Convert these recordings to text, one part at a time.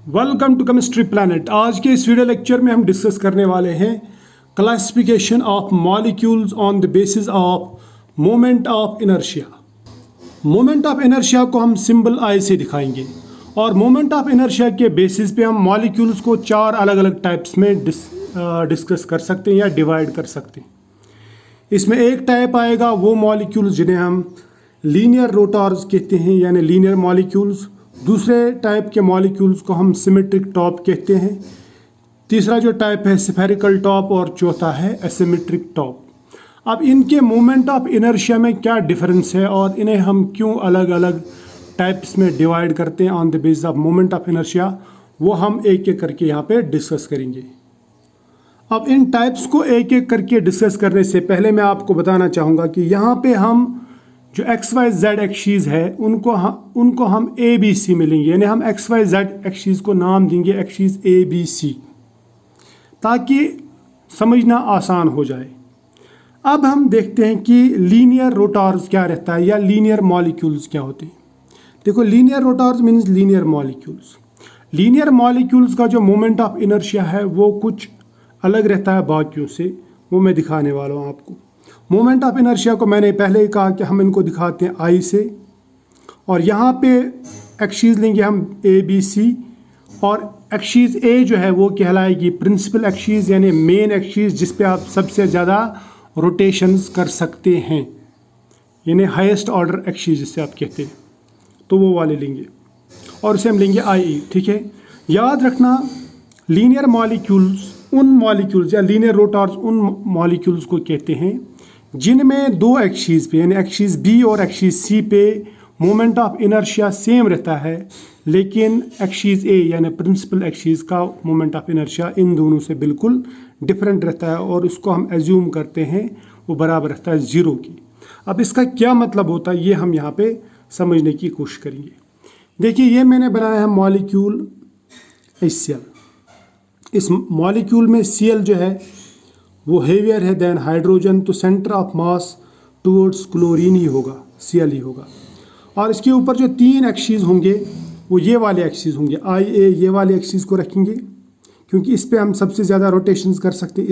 Welcome to chemistry planet. आज के इस वीडियो लेक्चर में हम डिस्कस करने वाले हैं classification of molecules on the basis of moment of inertia. Moment of inertia को हम सिंबल आई से दिखाएंगे और मोमेंट ऑफ इनर्शिया के बेसिस पे हम मॉलिक्यूल्स को चार अलग अलग टाइप्स में डिस्कस कर सकते हैं या डिवाइड कर सकते हैं। इसमें एक टाइप आएगा वो मॉलिक्यूल्स जिन्हें हम लीनियर रोटर्स कहते हैं, यानी लीनियर मॉलिक्यूल्स। दूसरे टाइप के मॉलिक्यूल्स को हम सिमेट्रिक टॉप कहते हैं। तीसरा जो टाइप है स्फेरिकल टॉप और चौथा है एसिमेट्रिक टॉप। अब इनके मोमेंट ऑफ इनर्शिया में क्या डिफरेंस है और इन्हें हम क्यों अलग अलग टाइप्स में डिवाइड करते हैं on the basis of moment of inertia, वो हम एक एक करके यहाँ पे डिस्कस करेंगे। अब इन टाइप्स को एक एक करके डिस्कस करने से पहले मैं आपको बताना चाहूँगा कि यहाँ पे हम जो एक्स वाई जेड एक्सीज है उनको हम ए बी सी मिलेंगे, यानी हम एक्स वाई जेड एक्सीज को नाम देंगे एक्सीज ए बी सी, ताकि समझना आसान हो जाए। अब हम देखते हैं कि लीनियर रोटर्स क्या रहता है या लीनियर मॉलिक्यूल्स क्या होते हैं। देखो, linear rotors means linear molecules. Linear molecules का जो मोमेंट ऑफ इनर्शिया है वो कुछ अलग रहता है बाकियों से, वो मैं दिखाने वाला हूँ आपको। मोमेंट ऑफ इनर्शिया को मैंने पहले ही कहा कि हम इनको दिखाते हैं आई से, और यहाँ पे एक्सीज लेंगे हम ए बी सी, और एक्सीज ए जो है वो कहलाएगी प्रिंसिपल एक्सीज यानी मेन एक्सीज, जिस पे आप सबसे ज़्यादा रोटेशंस कर सकते हैं, यानी हाईएस्ट ऑर्डर एक्सीज जिससे आप कहते हैं, तो वो वाले लेंगे और उसे हम लेंगे आई ई। ठीक है, याद रखना लीनियर मॉलिक्यूल्स उन मॉलिक्यूल्स या लीनियर रोटर्स उन मॉलिक्यूल्स को कहते हैं जिनमें दो एक्सीज पे यानी एक्सीज बी और एक्सीज सी पे मोमेंट ऑफ इनर्शिया सेम रहता है, लेकिन एक्सीज ए यानी प्रिंसिपल एक्सीज का मोमेंट ऑफ इनर्शिया इन दोनों से बिल्कुल डिफरेंट रहता है, और उसको हम एज्यूम करते हैं वो बराबर रहता है ज़ीरो की। अब इसका क्या मतलब होता है ये हम यहाँ पे समझने की कोशिश करेंगे। देखिए, ये मैंने बनाया है मॉलिक्यूल HCl। इस मॉलिक्यूल में Cl जो है वो हेवियर है देन हाइड्रोजन, तो centre of mass towards chlorine ही होगा, Cl ही होगा। और इसके ऊपर जो तीन एक्सीज होंगे वो ये वाले एक्सीज होंगे, आई ए ये वाले एक्सीज को रखेंगे क्योंकि इस पे हम सबसे ज़्यादा रोटेशंस कर सकते हैं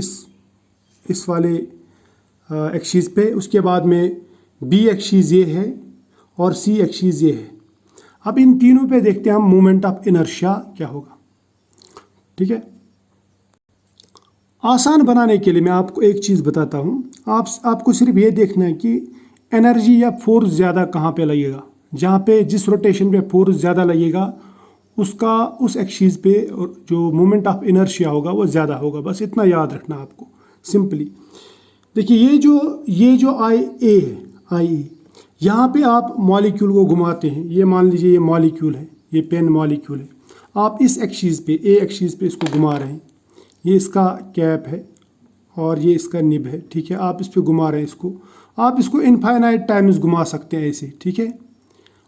इस वाले एक्सीज पे। उसके बाद में बी एक्सीज ये है और सी एक्सीज ये है। अब इन तीनों पे देखते हैं हम मोमेंट ऑफ इनर्शिया क्या होगा। ठीक है, आसान बनाने के लिए मैं आपको एक चीज़ बताता हूँ। आपको सिर्फ ये देखना है कि एनर्जी या फोर्स ज़्यादा कहाँ पे लगेगा। जहाँ पे जिस रोटेशन पे फोर्स ज़्यादा लगेगा उसका उस एक्सीज पे जो मोमेंट ऑफ इनर्शिया होगा वो ज़्यादा होगा। बस इतना याद रखना आपको सिंपली। देखिए, ये जो आई ए है, आई ए, यहाँ पे आप मॉलिक्यूल को घुमाते हैं। ये मान लीजिए ये मॉलिक्यूल है, ये पेन मॉलिक्यूल है। आप इस एक्सीज पे ए एक्सीज पे इसको घुमा रहे हैं, ये इसका कैप है और ये इसका निब है। ठीक है, आप इस पे घुमा रहे हैं इसको। आप इसको इनफाइनाइट टाइम्स घुमा सकते हैं ऐसे। ठीक है,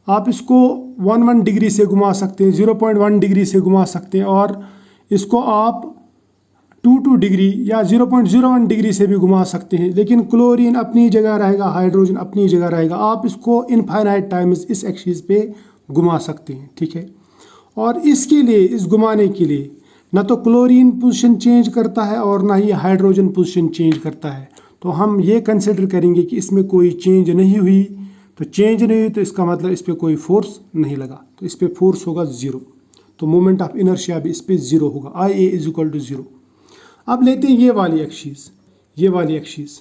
आप इसको 1 डिग्री से घुमा सकते हैं, 0.1 डिग्री से घुमा सकते हैं, और इसको आप 2 डिग्री या 0.01 डिग्री से भी घुमा सकते हैं। लेकिन क्लोरीन अपनी जगह रहेगा, हाइड्रोजन अपनी जगह रहेगा। आप इसको इनफाइनाइट टाइम्स इस एक्सीज पे घुमा सकते हैं। ठीक है, और इसके लिए, इस घुमाने के लिए ना तो क्लोरीन पोजीशन चेंज करता है और ना ही हाइड्रोजन पोजीशन चेंज करता है। तो हम ये कंसिडर करेंगे कि इसमें कोई चेंज नहीं हुई। तो चेंज नहीं हुई तो इसका मतलब इस पर कोई फोर्स नहीं लगा, तो इस पर फोर्स होगा ज़ीरो। तो मोमेंट ऑफ इनर्शिया भी इस पर ज़ीरो होगा, आई ए इज इक्वल टू ज़ीरो। अब लेते हैं ये वाली एक्सीज, ये वाली एक्सीज।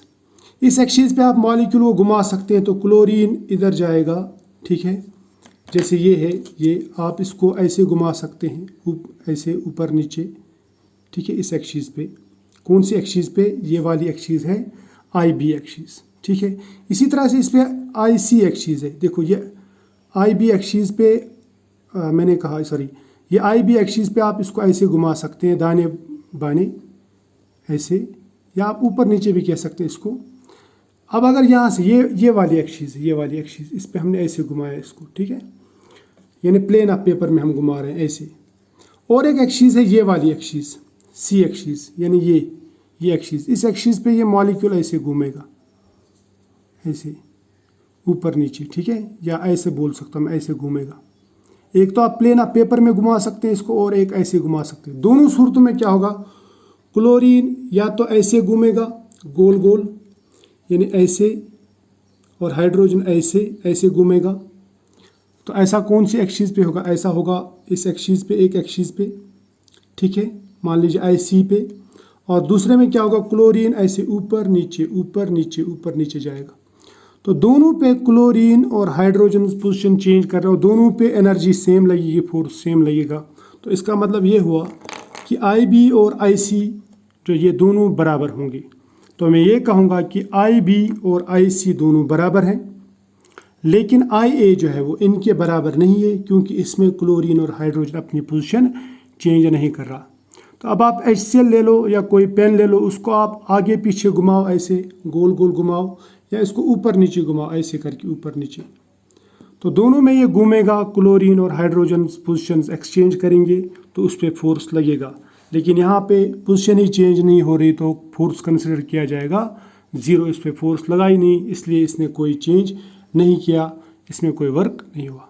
इस एक्सीज पे आप मॉलिक्यूल को घुमा सकते हैं, तो क्लोरीन इधर जाएगा। ठीक है, जैसे ये है, ये आप इसको ऐसे घुमा सकते हैं, ऐसे ऊपर नीचे। ठीक है, इस एक्सीज पे, कौन सी एक्सीज पे, ये वाली एक्सीज है आई बी एक्सीज। ठीक है, इसी तरह से इस पे आई सी एक्सीज है। देखो, ये आई बी एक्सीज पे मैंने कहा सॉरी, ये आई बी एक्सीज पे आप इसको ऐसे घुमा सकते हैं, दाने बाने ऐसे, या आप ऊपर नीचे भी कह सकते हैं इसको। अब अगर यहाँ से ये वाली एक्सीज है, ये वाली एक्सीज, इस पे हमने ऐसे घुमाया इसको। ठीक है, यानी प्लेन ऑफ पेपर में हम घुमा रहे हैं ऐसे। और एक एक्सीज है ये वाली एक्सीज, सी एक्सीज, यानी ये एक्सीज। इस एक्सीज पे ये मॉलिक्यूल ऐसे घूमेगा, ऐसे ऊपर नीचे। ठीक है, या ऐसे बोल सकता हूँ मैं, ऐसे घूमेगा। एक तो आप प्लेन ऑफ पेपर में घुमा सकते हैं इसको और एक ऐसे घुमा सकते हैं। दोनों सूरतों में क्या होगा, क्लोरीन या तो ऐसे घूमेगा गोल गोल यानी ऐसे, और हाइड्रोजन ऐसे ऐसे घूमेगा। तो ऐसा कौन सी एक्सिस पे होगा, ऐसा होगा इस एक्सिस पे, एक एक्सिस पे, ठीक है, मान लीजिए IC पे। और दूसरे में क्या होगा, क्लोरीन ऐसे ऊपर नीचे ऊपर नीचे ऊपर नीचे जाएगा। तो दोनों पे क्लोरीन और हाइड्रोजन पोजीशन चेंज कर रहे हो, दोनों पे एनर्जी सेम लगेगी, फोर्स सेम लगेगा। तो इसका मतलब ये हुआ कि IB और IC जो ये दोनों बराबर होंगे। तो मैं ये कहूँगा कि IB और IC दोनों बराबर हैं, लेकिन IA जो है वो इनके बराबर नहीं है, क्योंकि इसमें क्लोरीन और हाइड्रोजन अपनी पोजीशन चेंज नहीं कर रहा। तो अब आप HCl ले लो या कोई पेन ले लो, उसको आप आगे पीछे घुमाओ, ऐसे गोल गोल घुमाओ, या इसको ऊपर नीचे घुमाओ, ऐसे करके ऊपर नीचे। तो दोनों में ये घूमेगा, क्लोरीन और हाइड्रोजन पोजीशंस एक्सचेंज करेंगे तो उस पर फोर्स लगेगा। लेकिन यहाँ पे पोजीशन ही चेंज नहीं हो रही, तो फोर्स कंसिडर किया जाएगा ज़ीरो। इस पर फोर्स लगा ही नहीं, इसलिए इसने कोई चेंज नहीं किया, इसमें कोई वर्क नहीं हुआ।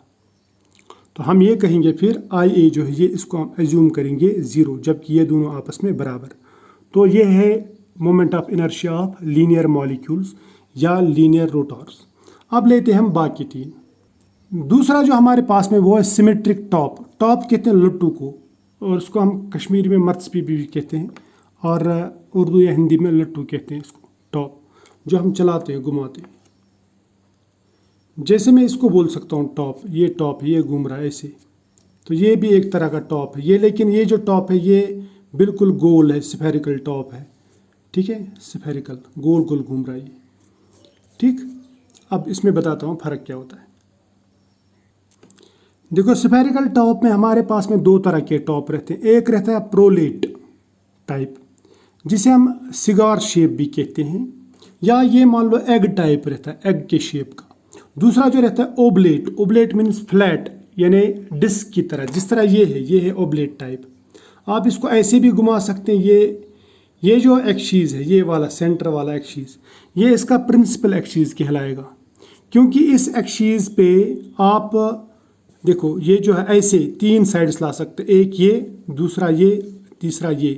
तो हम ये कहेंगे फिर IA जो है ये इसको हम एज्यूम करेंगे ज़ीरो, जबकि ये दोनों आपस में बराबर। तो ये है moment of inertia of linear molecules या लीनियर रोटर्स। अब लेते हैं हम बाकी तीन। दूसरा जो हमारे पास में वो है सिमेट्रिक टॉप। टॉप कहते हैं लट्टू को, और उसको हम कश्मीरी में मर्तस्पी भी कहते हैं, और उर्दू या हिंदी में लट्टू कहते हैं इसको, टॉप, जो हम चलाते हैं घुमाते हैं। जैसे मैं इसको बोल सकता हूँ टॉप, ये घूम रहा है ऐसे, तो ये भी एक तरह का टॉप है ये। लेकिन ये जो टॉप है ये बिल्कुल गोल है, स्फेरिकल टॉप है, ठीक है, स्फेरिकल गोल गोल घूम रहा है ये, ठीक। अब इसमें बताता हूँ फ़र्क क्या होता है। देखो, स्फेरिकल टॉप में हमारे पास में दो तरह के टॉप रहते हैं। एक रहता है प्रोलेट टाइप, जिसे हम सिगार शेप भी कहते हैं, या ये मान लो एग टाइप रहता है, एग के शेप का। दूसरा जो रहता है ओबलेट। ओबलेट मीन्स फ्लैट, यानी डिस्क की तरह, जिस तरह ये है ओबलेट टाइप। आप इसको ऐसे भी घुमा सकते हैं। ये जो एक्सिस है, ये वाला सेंटर वाला एक्सिस, ये इसका प्रिंसिपल एक्सिस कहलाएगा, क्योंकि इस एक्सिस पे आप देखो, ये जो है ऐसे तीन साइड्स ला सकते, एक ये, दूसरा ये, तीसरा ये।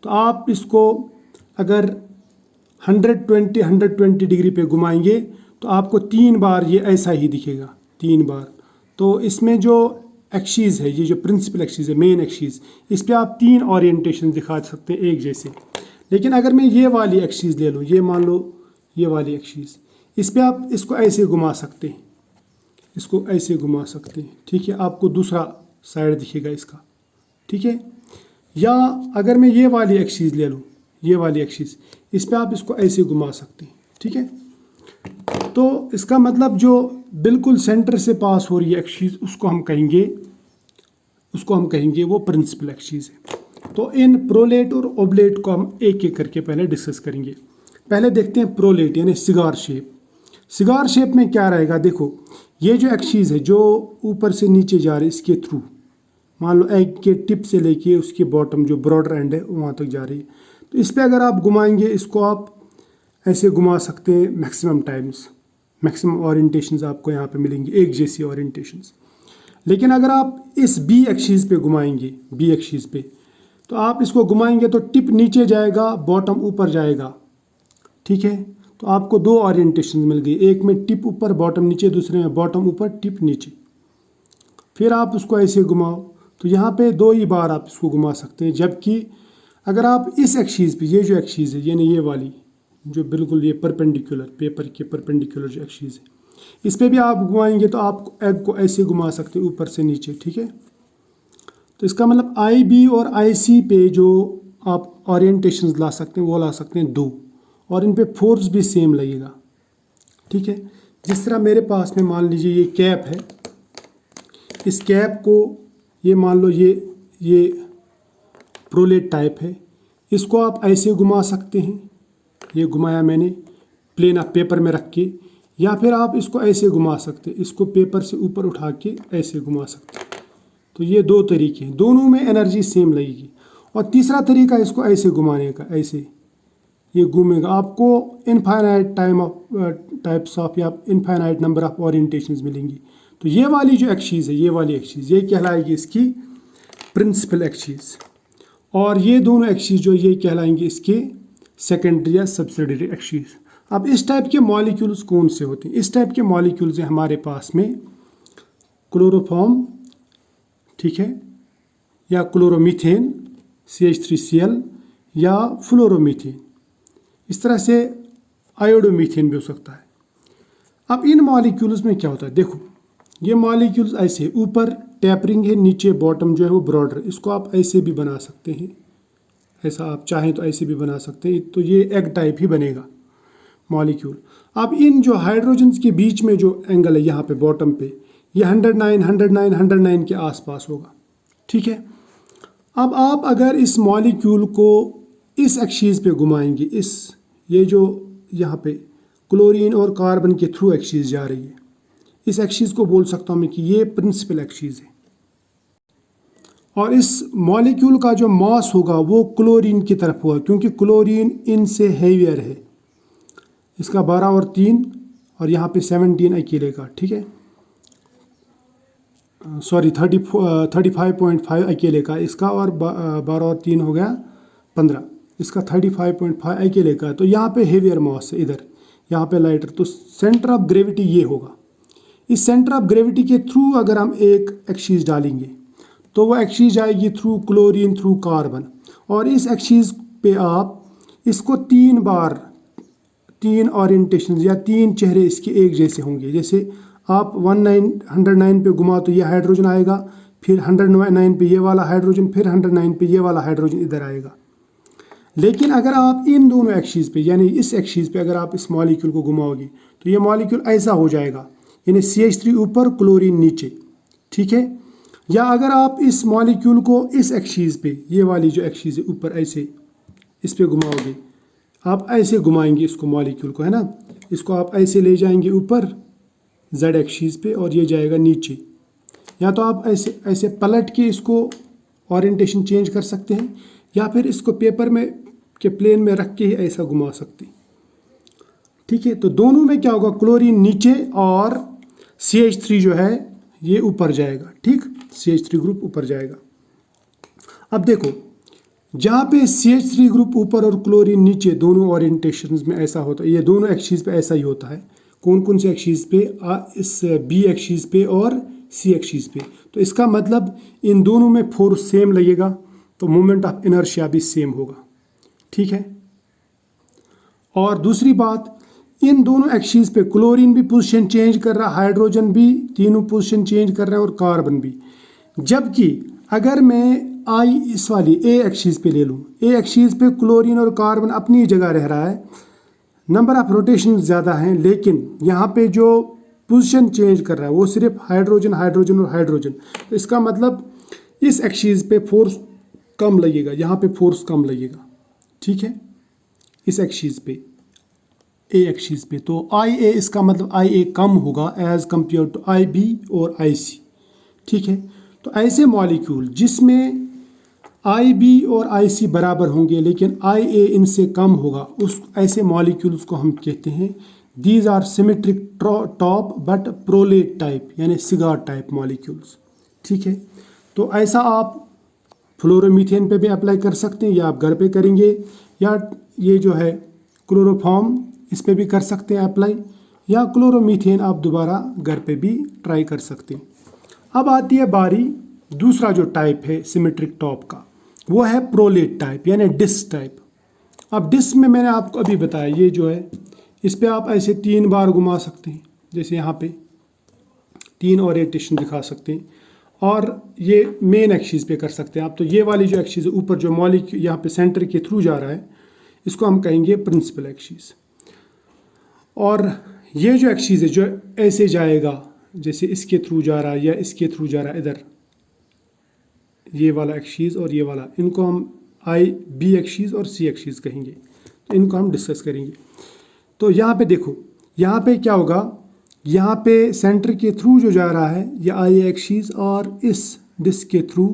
तो आप इसको अगर 120 डिग्री पे घुमाएंगे तो आपको 3 बार ये ऐसा ही दिखेगा, 3 बार। तो इसमें जो एक्सिस है, ये जो प्रिंसिपल एक्सिस है, मेन एक्सिस, इस पे आप 3 ओरिएंटेशन दिखा सकते हैं एक जैसे। लेकिन अगर मैं ये वाली एक्सिस ले लूँ, ये मान लो ये वाली एक्सिस, इस पे आप इसको ऐसे घुमा सकते हैं, इसको ऐसे घुमा सकते हैं, ठीक है, आपको दूसरा साइड दिखेगा इसका, ठीक है। या अगर मैं ये वाली एक्सिस ले लूँ, ये वाली एक्सिस, इस पे आप इसको ऐसे घुमा सकते हैं, ठीक है। तो इसका मतलब जो बिल्कुल सेंटर से पास हो रही है एक्सिस, उसको हम कहेंगे वो प्रिंसिपल एक्सिस है। तो इन प्रोलेट और ओबलेट को हम एक एक करके पहले डिस्कस करेंगे। पहले देखते हैं प्रोलेट यानी सिगार शेप। सिगार शेप में क्या रहेगा, देखो, ये जो एक्सिस है जो ऊपर से नीचे जा रही है, इसके थ्रू मान लो एग के टिप से लेके उसके बॉटम जो ब्रॉडर एंड है वहाँ तक जा रही है। तो इस पर अगर आप घुमाएंगे, इसको आप ऐसे घुमा सकते हैं मैक्सिमम टाइम्स, मैक्सिमम ओरिएंटेशंस आपको यहाँ पे मिलेंगी, एक जैसी ओरिएंटेशंस। लेकिन अगर आप इस B एक्सिस पे घुमाएंगे, B एक्सिस पे, तो आप इसको घुमाएंगे तो टिप नीचे जाएगा, बॉटम ऊपर जाएगा, ठीक है। तो आपको 2 ओरिएंटेशन मिल गई, एक में टिप ऊपर बॉटम नीचे, दूसरे में बॉटम ऊपर टिप नीचे। फिर आप उसको ऐसे घुमाओ तो यहाँ पे 2 ही बार आप इसको घुमा सकते हैं। जबकि अगर आप इस एक्सिस पे, ये जो एक्सिस है यानी ये वाली जो बिल्कुल ये परपेंडिकुलर, पेपर के परपेंडिकुलर जो एक्सिस है, इस पे भी आप घुमाएंगे तो आप एग को ऐसे घुमा सकते हैं ऊपर से नीचे, ठीक है। तो इसका मतलब IB और IC पे जो आप ओरिएंटेशंस ला सकते हैं वो ला सकते हैं 2, और इन पे फोर्स भी सेम लगेगा, ठीक है। जिस तरह मेरे पास में मान लीजिए ये कैप है, इस कैप को ये मान लो ये प्रोलेट टाइप है, इसको आप ऐसे घुमा सकते हैं, ये घुमाया मैंने प्लेन ऑफ पेपर में रख के, या फिर आप इसको ऐसे घुमा सकते हैं, इसको पेपर से ऊपर उठा के ऐसे घुमा सकते हैं। तो ये 2 तरीके हैं, दोनों में एनर्जी सेम लगेगी। और तीसरा तरीका इसको ऐसे घुमाने का, ऐसे ये घूमेगा, आपको इनफाइनाइट टाइप्स ऑफ या इनफाइनाइट नंबर ऑफ ओरिएंटेशंस मिलेंगी। तो ये वाली जो एक्सीस है, ये वाली एक्सीस, ये कहलाएगी इसकी प्रिंसिपल एक्सीस, और ये दोनों एक्सीस जो ये कहलाएंगे इसके सेकेंडरी या सब्सिडियरी एक्सीस। अब इस टाइप के मॉलिक्यूल्स कौन से होते हैं? इस टाइप के मॉलिक्यूल्स हैं हमारे पास में क्लोरोफॉर्म, ठीक है, या क्लोरोमीथेन CH3Cl, या फ्लोरोमीथेन, इस तरह से आयोडोमीथेन भी हो सकता है। अब इन मॉलिक्यूल्स में क्या होता है, देखो ये मॉलिक्यूल्स ऐसे, ऊपर टैपरिंग है, नीचे बॉटम जो है वो ब्रॉडर, इसको आप ऐसे भी बना सकते हैं, ऐसा आप चाहें तो ऐसे भी बना सकते हैं, तो ये एग टाइप ही बनेगा मॉलिक्यूल। अब इन जो हाइड्रोजन्स के बीच में जो एंगल है यहाँ पे बॉटम पे, ये 109 के आसपास होगा, ठीक है। अब आप अगर इस मॉलिक्यूल को इस एक्सीस पे घुमाएंगे, ये जो यहाँ पे क्लोरीन और कार्बन के थ्रू एक्सीस जा रही है, इस एक्सीस को बोल सकता हूँ मैं कि ये प्रिंसिपल एक्सीस है। और इस मॉलिक्यूल का जो मास होगा वो क्लोरीन की तरफ होगा, क्योंकि क्लोरीन इनसे हेवियर है, इसका 12 और 3 और यहाँ पे 17 अकेले का, ठीक है, सॉरी 35.5 अकेले का इसका, और 12 और 3 हो गया 15, इसका 35.5 अकेले का। तो यहाँ पे हेवियर मास है, इधर यहाँ पे लाइटर, तो सेंटर ऑफ ग्रेविटी ये होगा। इस सेंटर ऑफ ग्रेविटी के थ्रू अगर हम एक एक्सीस डालेंगे तो वो एक्सीस जाएगी थ्रू क्लोरीन, थ्रू कार्बन, और इस एक्सीस पे आप इसको 3 बार, 3 ओरिएंटेशन या 3 चेहरे इसके एक जैसे होंगे। जैसे आप 109 पे घुमा तो ये हाइड्रोजन आएगा, फिर 109 पे ये वाला हाइड्रोजन, फिर 109 पे ये वाला हाइड्रोजन इधर आएगा। लेकिन अगर आप इन दोनों एक्सीस पे, यानी इस एक्सीस पे अगर आप इस मॉलिक्यूल को घुमाओगे तो ये मॉलिक्यूल ऐसा हो जाएगा, यानी CH3 ऊपर, क्लोरीन नीचे, ठीक है। या अगर आप इस मॉलिक्यूल को इस एक्सीस पे, ये वाली जो एक्सीस है ऊपर, ऐसे इस पे घुमाओगे, आप ऐसे घुमाएंगे इसको मॉलिक्यूल को, है ना, इसको आप ऐसे ले जाएंगे ऊपर Z एक्सीस पे और ये जाएगा नीचे। या तो आप ऐसे ऐसे पलट के इसको ओरिएंटेशन चेंज कर सकते हैं, या फिर इसको पेपर में के प्लेन में रख के ही ऐसा घुमा सकते हैं, ठीक है। तो दोनों में क्या होगा, क्लोरीन नीचे और CH3 जो है ये ऊपर जाएगा, ठीक, CH3 ग्रुप ऊपर जाएगा। अब देखो जहाँ पे CH3 ग्रुप ऊपर और क्लोरीन नीचे, दोनों ओरिएंटेशंस में ऐसा होता है, ये दोनों एक्सीस पे ऐसा ही होता है। कौन कौन से एक्सीस पे, इस B एक्सीस पे और C एक्सीस पे। तो इसका मतलब इन दोनों में फोर्स सेम लगेगा, तो मोमेंट ऑफ इनर्शिया भी सेम होगा, ठीक है। और दूसरी बात, इन दोनों एक्सीस पे क्लोरीन भी पोजीशन चेंज कर रहा है, हाइड्रोजन भी, तीनों पोजीशन चेंज कर रहे हैं, और कार्बन भी। जबकि अगर मैं इस वाली A एक्सीस पे ले लूँ, A एक्सीस पे क्लोरीन और कार्बन अपनी जगह रह रहा है, नंबर ऑफ रोटेशन ज़्यादा हैं, लेकिन यहाँ पे जो पोजीशन चेंज कर रहा है वो सिर्फ हाइड्रोजन, हाइड्रोजन और हाइड्रोजन। तो इसका मतलब इस एक्सीस पे फोर्स कम लगेगा, यहाँ पे फोर्स कम लगेगा, ठीक है, इस एक्सीस पे, A एक्सीस पे। तो IA, इसका मतलब IA कम होगा एज कम्पेयर टू IB और IC, ठीक है। तो ऐसे मॉलिक्यूल जिसमें IB और IC बराबर होंगे लेकिन IA इनसे कम होगा, उस ऐसे मॉलिक्यूल्स को हम कहते हैं these are symmetric top but prolate type, यानी सिगार टाइप मॉलिक्यूल्स, ठीक है। तो ऐसा आप फ्लोरोमीथेन पे भी अप्लाई कर सकते हैं, या आप घर पे करेंगे, या ये जो है क्लोरोफॉर्म, इस पे भी कर सकते हैं अप्लाई, या क्लोरोमीथेन आप दोबारा घर पे भी ट्राई कर सकते हैं। अब आती है बारी दूसरा जो टाइप है सिमेट्रिक टॉप का, वो है प्रोलेट टाइप, यानी डिस्क टाइप। अब डिस्क में मैंने आपको अभी बताया, ये जो है इस पे आप ऐसे 3 बार घुमा सकते हैं, जैसे यहाँ पे 3 ओरिएंटेशन दिखा सकते हैं, और ये मेन एक्सीस पे कर सकते हैं आप। तो ये वाली जो एक्सीस है ऊपर, जो मॉलिक्यूल यहाँ पे सेंटर के थ्रू जा रहा है, इसको हम कहेंगे प्रिंसिपल एक्सीस। और ये जो एक्सीस है जो ऐसे जाएगा, जैसे इसके थ्रू जा रहा है या इसके थ्रू जा रहा है, इधर ये वाला एक्सीस और ये वाला, इनको हम B एक्सीस और C एक्सीस कहेंगे। तो इनको हम डिस्कस करेंगे। तो यहाँ पे देखो, यहाँ पे क्या होगा, यहाँ पे सेंटर के थ्रू जो जा रहा है या IA एक्सीस, और इस डिस्क के थ्रू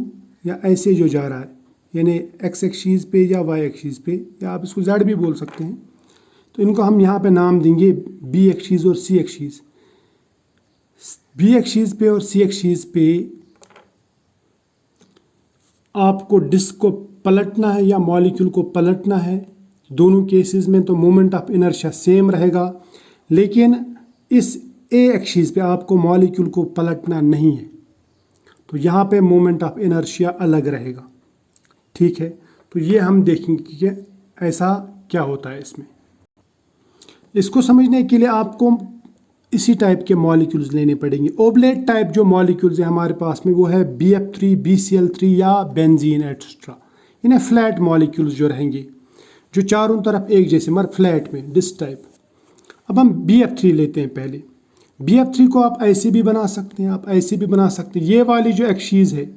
या ऐसे जो जा रहा है, यानी X एक्सीस पे या Y एक्सीस पे, या आप इसको Z भी बोल सकते हैं। तो इनको हम यहाँ पे नाम देंगे B एक्सीस और C एक्सीस। बी एक्सीज पे और सी एक्सीज पे आपको डिस्क को पलटना है या मॉलिक्यूल को पलटना है। दोनों केसेस में तो मोमेंट ऑफ इनर्शिया सेम रहेगा, लेकिन इस ए एक्सीज पे आपको मॉलिक्यूल को पलटना नहीं है, तो यहाँ पे मोमेंट ऑफ इनर्शिया अलग रहेगा। ठीक है, तो ये हम देखेंगे कि ऐसा क्या होता है इसमें। इसको समझने के लिए आपको इसी टाइप के मॉलिक्यूल्स लेने पड़ेंगे। ओबलेट टाइप जो मॉलिक्यूल्स है हमारे पास में वो है BF3, BCl3 या बेंजीन एट्सेट्रा। इन्हें फ्लैट मॉलिक्यूल्स जो रहेंगे, जो चारों तरफ एक जैसे मगर फ्लैट में, डिस्क टाइप। अब हम BF3 लेते हैं पहले। BF3 को आप ऐसे भी बना सकते हैं, आप ऐसे भी बना सकते हैं। ये वाली जो एक्सीज है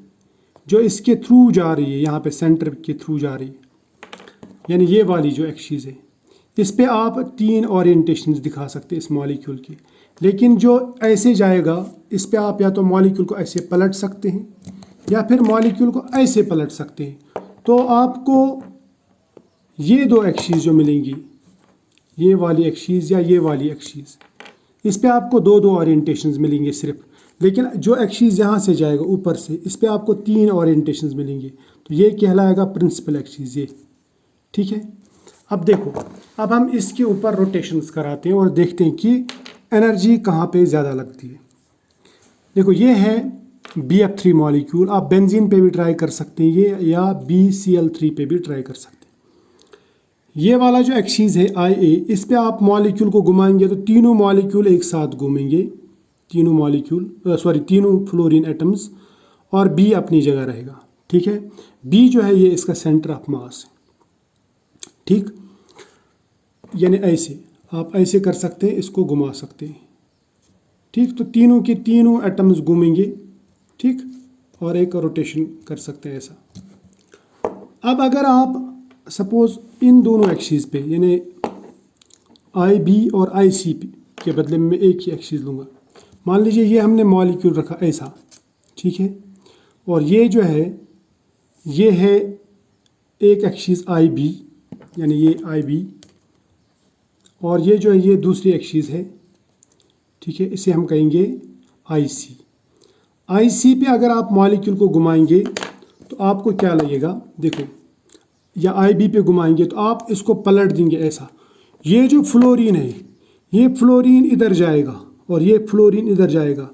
जो इसके थ्रू जा रही है, यहाँ पे सेंटर के थ्रू जा रही है, यानी ये वाली जो एक्सीज है, इस पे आप 3 ओरिएंटेशंस दिखा सकते हैं इस मॉलिक्यूल की। लेकिन जो ऐसे जाएगा इस पे आप या तो मॉलिक्यूल को ऐसे पलट सकते हैं या फिर मॉलिक्यूल को ऐसे पलट सकते हैं। तो आपको ये 2 एक्सीज जो मिलेंगी, ये वाली एक्सीज या ये वाली एक्सीज, इस पे आपको 2 ओरिएंटेशंस मिलेंगे सिर्फ। लेकिन जो एक्सीज यहाँ से जाएगा ऊपर से, इस पे आपको 3 ओरिएंटेशंस मिलेंगे, तो ये कहलाएगा प्रिंसिपल एक्सीज ये। ठीक है, अब देखो, अब हम इसके ऊपर रोटेशंस कराते हैं और देखते हैं कि एनर्जी कहाँ पे ज़्यादा लगती है। देखो, ये है BF3 मॉलिक्यूल, आप बेंजीन पे भी ट्राई कर सकते हैं ये, या BCl3 पे भी ट्राई कर सकते हैं। ये वाला जो एक्सीज है IA, इस पे आप मॉलिक्यूल को घुमाएंगे तो तीनों मॉलिक्यूल एक साथ घूमेंगे, तीनों फ्लोरीन एटम्स, और B अपनी जगह रहेगा। ठीक है, B जो है ये इसका सेंटर ऑफ मास है। ठीक, यानी ऐसे आप ऐसे कर सकते हैं, इसको घुमा सकते हैं। ठीक, तो तीनों के तीनों एटम्स घूमेंगे। ठीक, और एक रोटेशन कर सकते हैं ऐसा। अब अगर आप सपोज इन दोनों एक्सीज पे, यानी IB और IC के बदले में एक ही एक्सीज लूँगा। मान लीजिए ये हमने मॉलिक्यूल रखा ऐसा, ठीक है, और ये जो है ये है एक एक्सीज IB, यानी ये IB, और ये जो है ये दूसरी एक्सीज है। ठीक है, इसे हम कहेंगे IC। IC पे अगर आप मॉलिक्यूल को घुमाएंगे तो आपको क्या लगेगा, देखो, या IB पे घुमाएंगे तो आप इसको पलट देंगे ऐसा। ये जो फ्लोरीन है, ये फ्लोरीन इधर जाएगा और ये फ्लोरीन इधर जाएगा,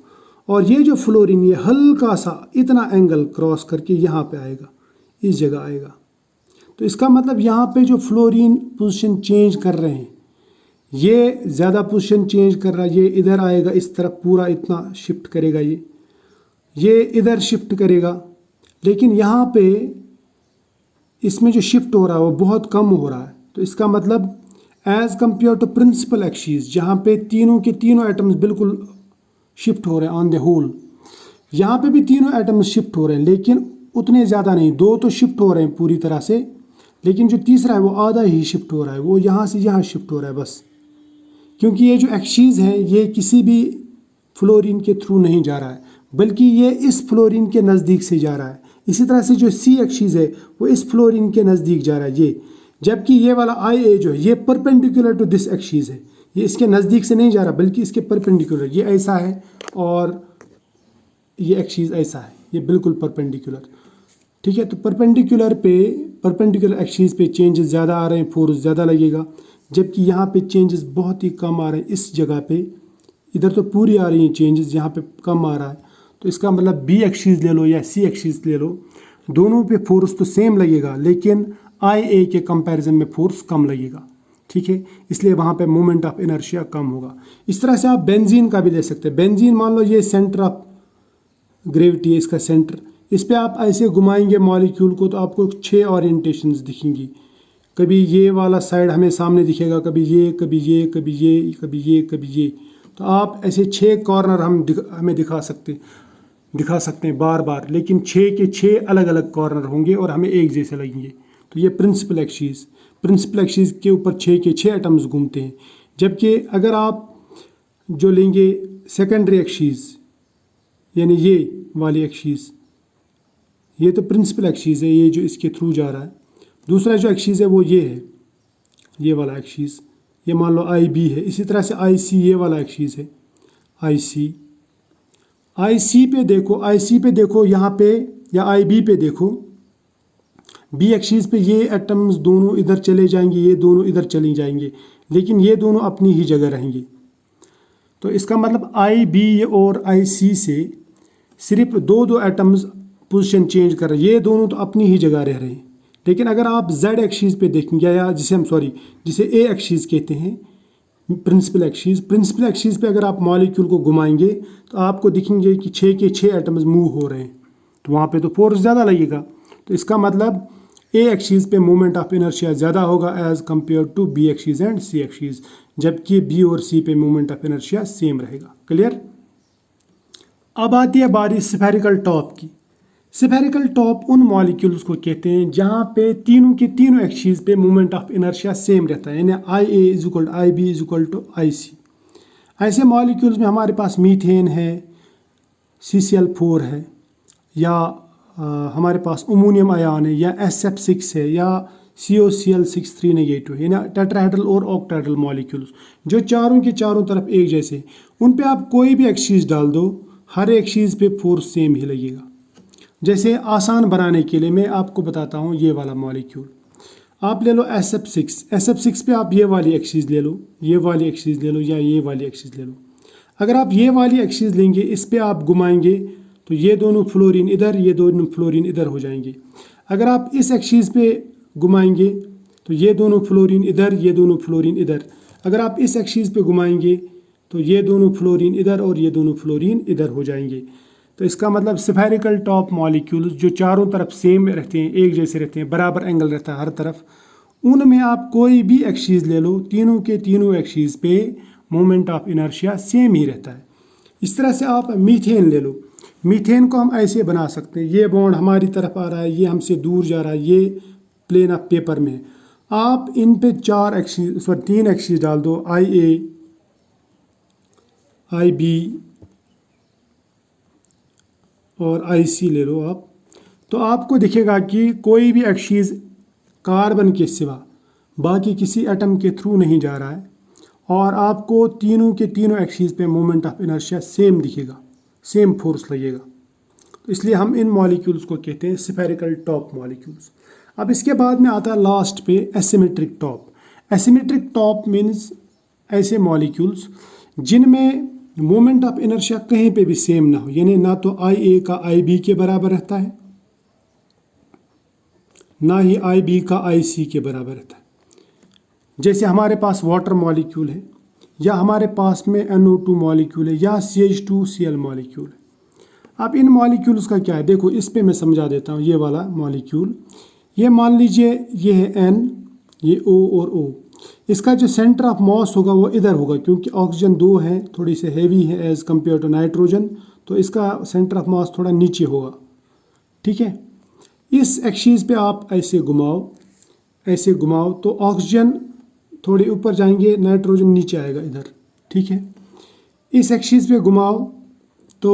और ये जो फ्लोरीन ये हल्का सा इतना एंगल क्रॉस करके यहाँ पे आएगा, इस जगह आएगा। तो इसका मतलब यहाँ पे जो फ्लोरीन पोजीशन चेंज कर रहे हैं, ये ज़्यादा पोजीशन चेंज कर रहा है, ये इधर आएगा, इस तरफ पूरा इतना शिफ्ट करेगा, ये इधर शिफ्ट करेगा। लेकिन यहाँ पे इसमें जो शिफ्ट हो रहा है वो बहुत कम हो रहा है। तो इसका मतलब as compare to principal axes, जहाँ पे तीनों के तीनों एटम्स बिल्कुल शिफ्ट हो रहे हैं ऑन द होल, यहाँ पे भी तीनों एटम्स शिफ्ट हो रहे हैं, लेकिन उतने ज़्यादा नहीं। 2 तो शिफ्ट हो रहे हैं पूरी तरह से, लेकिन जो तीसरा है वो आधा ही शिफ्ट हो रहा है, वो यहाँ से यहाँ शिफ्ट हो रहा है बस। क्योंकि ये जो एक्सीज है ये किसी भी फ्लोरीन के थ्रू नहीं जा रहा है, बल्कि ये इस फ्लोरीन के नज़दीक से जा रहा है। इसी तरह से जो C एक्सीज है वो इस फ्लोरीन के नज़दीक जा रहा है ये, जबकि ये वाला IA जो है ये परपेंडिकुलर टू दिस एक्सीज है, ये इसके नज़दीक से नहीं जा रहा बल्कि इसके परपेंडिकुलर। ये ऐसा है और ये एक्सीज ऐसा है, ये बिल्कुल परपेंडिकुलर। ठीक है, तो परपेंडिकुलर एक्सीज पे चेंजेस ज़्यादा आ रहे हैं, फोर्स ज़्यादा लगेगा, जबकि यहाँ पे चेंजेस बहुत ही कम आ रहे हैं। इस जगह पे इधर तो पूरी आ रही हैं चेंजेस, यहाँ पे कम आ रहा है। तो इसका मतलब B एक्सीज ले लो या C एक्सीज ले लो, दोनों पे फोर्स तो सेम लगेगा, लेकिन IA के कंपैरिजन में फोर्स कम लगेगा। ठीक है, इसलिए वहाँ पे मोमेंट ऑफ इनर्शिया कम होगा। इस तरह से आप बेंजीन का भी ले सकते हैं। बेंजीन मान लो ये सेंटर ऑफ ग्रेविटी है, इसका सेंटर, इस पे आप ऐसे घुमाएंगे मॉलिक्यूल को तो आपको 6 ओरिएंटेशंस दिखेंगी। कभी ये वाला साइड हमें सामने दिखेगा, कभी ये, कभी ये, कभी ये, कभी ये, कभी ये। तो आप ऐसे 6 कॉर्नर हमें दिखा सकते हैं बार बार, लेकिन 6 के 6 अलग अलग कॉर्नर होंगे और हमें एक जैसे लगेंगे। तो ये प्रिंसिपल एक्सीज के ऊपर 6 के 6 एटम्स घूमते हैं। जबकि अगर आप जो लेंगे सेकेंडरी एक्सीज, यानी ये वाली एक्सीज, ये तो प्रिंसिपल एक्सीज है, ये जो इसके थ्रू जा रहा है। दूसरा जो एक्सीज है वो ये है, ये वाला एक्सीज, ये मान लो IB है। इसी तरह से IC, ये वाला एक्सीज है IC, IC पे देखो, IC पे देखो यहाँ पे, या IB पे देखो, B एक्सिस पे ये एटम्स दोनों इधर चले जाएंगे, ये दोनों इधर चले जाएंगे, लेकिन ये दोनों अपनी ही जगह रहेंगे। तो इसका मतलब IB और IC से सिर्फ दो एटम्स पोजीशन चेंज कर रहे हैं, ये दोनों तो अपनी ही जगह रह रहे हैं। लेकिन अगर आप Z एक्सिस पे देखेंगे, या जिसे A एक्सिस कहते हैं, प्रिंसिपल एक्सिस पे अगर आप मॉलिक्यूल को घुमाएंगे तो आपको दिखेंगे कि 6 के 6 एटम्स मूव हो रहे हैं, तो वहाँ पे तो फोर्स ज़्यादा लगेगा। तो इसका मतलब A एक्सिस पे मोमेंट ऑफ इनर्शिया ज़्यादा होगा as compare to B axis and C axis, जबकि B और C पे मोमेंट ऑफ इनर्शिया सेम रहेगा। क्लियर। अब आती है बारी स्फेरिकल टॉप की। स्फेरिकल टॉप उन मॉलिक्यूल्स को कहते हैं जहाँ पे तीनों के तीनों एक्सिस पे मोमेंट ऑफ इनर्शिया सेम रहता है, यानी IA = IB = IC। ऐसे मॉलिक्यूल्स में हमारे पास मीथेन है, CCl4 है, या हमारे पास अमोनियम आयन है, या SF6 है, या COCl6 नेगेटिव है, यानी टेट्राहेड्रल और ऑक्टाहेड्रल मॉलिक्यूल्स जो चारों के चारों तरफ एक जैसे, उन पे आप कोई भी एक्सिस डाल दो, हर एक्सिस पे फोर्स सेम ही लगेगा। जैसे आसान बनाने के लिए मैं आपको बताता हूँ, ये वाला मॉलिक्यूल आप ले लो SF6 पे आप ये वाली एक्सिस ले लो, ये वाली एक्सिस ले लो, या ये वाली एक्सिस ले लो। अगर आप ये वाली एक्सिस लेंगे, इस पे आप घुमाएंगे तो ये दोनों फ्लोरीन इधर, ये दोनों फ्लोरीन इधर हो जाएंगे। अगर आप इस एक्सिस पे घुमाएंगे तो ये दोनों फ्लोरीन इधर, ये दोनों फ्लोरीन इधर। अगर आप इस एक्सिस पे घुमाएंगे तो ये दोनों फ्लोरीन इधर और ये दोनों फ्लोरीन इधर हो जाएंगे। तो इसका मतलब स्फेरिकल टॉप मॉलिक्यूल्स जो चारों तरफ सेम रहते हैं, एक जैसे रहते हैं, बराबर एंगल रहता है हर तरफ, उनमें आप कोई भी एक्सिस ले लो, तीनों के तीनों एक्सिस पे मोमेंट ऑफ इनर्शिया सेम ही रहता है। इस तरह से आप मीथेन ले लो, मीथेन को हम ऐसे बना सकते हैं, ये बॉन्ड हमारी तरफ आ रहा है, ये हमसे दूर जा रहा है, ये प्लेन ऑफ पेपर में है। आप इन पे 3 एक्सिस डाल दो, IA, IB और IC ले लो आप, तो आपको दिखेगा कि कोई भी एक्सिस कार्बन के सिवा बाकी किसी एटम के थ्रू नहीं जा रहा है, और आपको तीनों के तीनों एक्सिस पे मोमेंट ऑफ इनर्शिया सेम दिखेगा, सेम फोर्स लगेगा। तो इसलिए हम इन मॉलिक्यूल्स को कहते हैं स्फेरिकल टॉप मॉलिक्यूल्स। अब इसके बाद में आता है लास्ट पे asymmetric top. Asymmetric top means ऐसे मॉलिक्यूल्स जिनमें मोमेंट ऑफ इनर्शिया कहीं पे भी सेम ना हो, यानी ना तो IA का IB के बराबर रहता है, ना ही IB का IC के बराबर रहता है। जैसे हमारे पास वाटर मॉलिक्यूल है, या हमारे पास में NO2 मॉलिक्यूल है, या CH2Cl मॉलिक्यूल है। अब इन मॉलिक्यूल्स का क्या है, देखो इस पे मैं समझा देता हूँ। ये वाला मॉलिक्यूल, ये मान लीजिए ये है N, ये O और O। इसका जो सेंटर ऑफ मास होगा वो इधर होगा, क्योंकि ऑक्सीजन 2 है, थोड़ी से हैवी है एज कम्पेयर टू नाइट्रोजन, तो इसका सेंटर ऑफ मास थोड़ा नीचे होगा। ठीक है, इस एक्सिस पे आप ऐसे घुमाओ तो ऑक्सीजन थोड़े ऊपर जाएंगे, नाइट्रोजन नीचे आएगा इधर। ठीक है, इस एक्सिस पे घुमाओ तो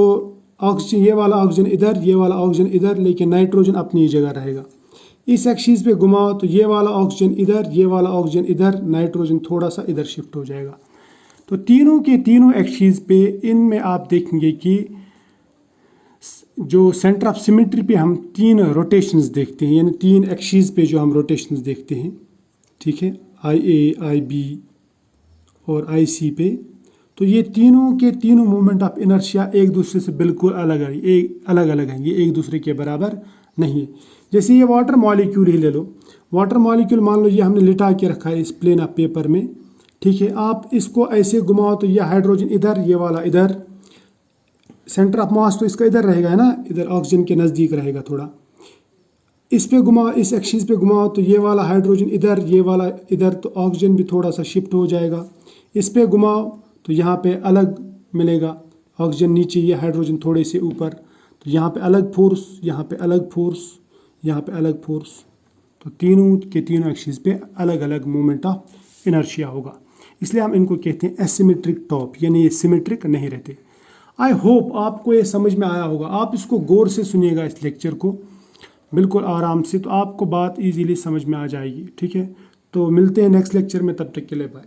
ऑक्सीजन, ये वाला ऑक्सीजन इधर, ये वाला ऑक्सीजन इधर, लेकिन नाइट्रोजन अपनी जगह रहेगा। इस एक्सिस पे घुमाओ तो ये वाला ऑक्सीजन इधर, ये वाला ऑक्सीजन इधर, नाइट्रोजन थोड़ा सा इधर शिफ्ट हो जाएगा। तो तीनों के तीनों एक्सिस पे इनमें आप देखेंगे कि जो सेंटर ऑफ सिमेट्री पे हम 3 रोटेशंस देखते हैं, यानी 3 एक्सिस पे जो हम रोटेशंस देखते हैं, ठीक है, IA, IB और IC पे, तो ये तीनों के तीनों मोमेंट ऑफ इनर्शिया एक दूसरे से बिल्कुल अलग है, अलग हैं, ये एक दूसरे के बराबर नहीं है। जैसे ये वाटर मॉलिक्यूल ही ले लो, वाटर मॉलिक्यूल मान लो ये हमने लिटा के रखा है इस प्लेन ऑफ पेपर में। ठीक है, आप इसको ऐसे घुमाओ तो ये हाइड्रोजन इधर, ये वाला इधर, सेंटर ऑफ मास तो इसका इधर रहेगा, है ना, इधर ऑक्सीजन के नज़दीक रहेगा थोड़ा। इस पे घुमाओ, इस एक्सिस पे घुमाओ तो ये वाला हाइड्रोजन इधर, ये वाला इधर, तो ऑक्सीजन भी थोड़ा सा शिफ्ट हो जाएगा। इस पे घुमाओ तो यहाँ पे अलग मिलेगा, ऑक्सीजन नीचे, ये हाइड्रोजन थोड़े से ऊपर, तो यहाँ पे अलग फोर्स, यहाँ पे अलग फोर्स, यहाँ पे अलग फोर्स। तो तीनों के तीनों एक्सिस पे अलग अलग मोमेंट ऑफ इनर्शिया होगा, इसलिए हम इनको कहते हैं एसिमेट्रिक टॉप, यानी ये सिमेट्रिक नहीं रहते। आई होप आपको ये समझ में आया होगा। आप इसको गौर से सुनिएगा, इस लेक्चर को बिल्कुल आराम से, तो आपको बात इजीली समझ में आ जाएगी। ठीक है, तो मिलते हैं नेक्स्ट लेक्चर में, तब तक के लिए बाय।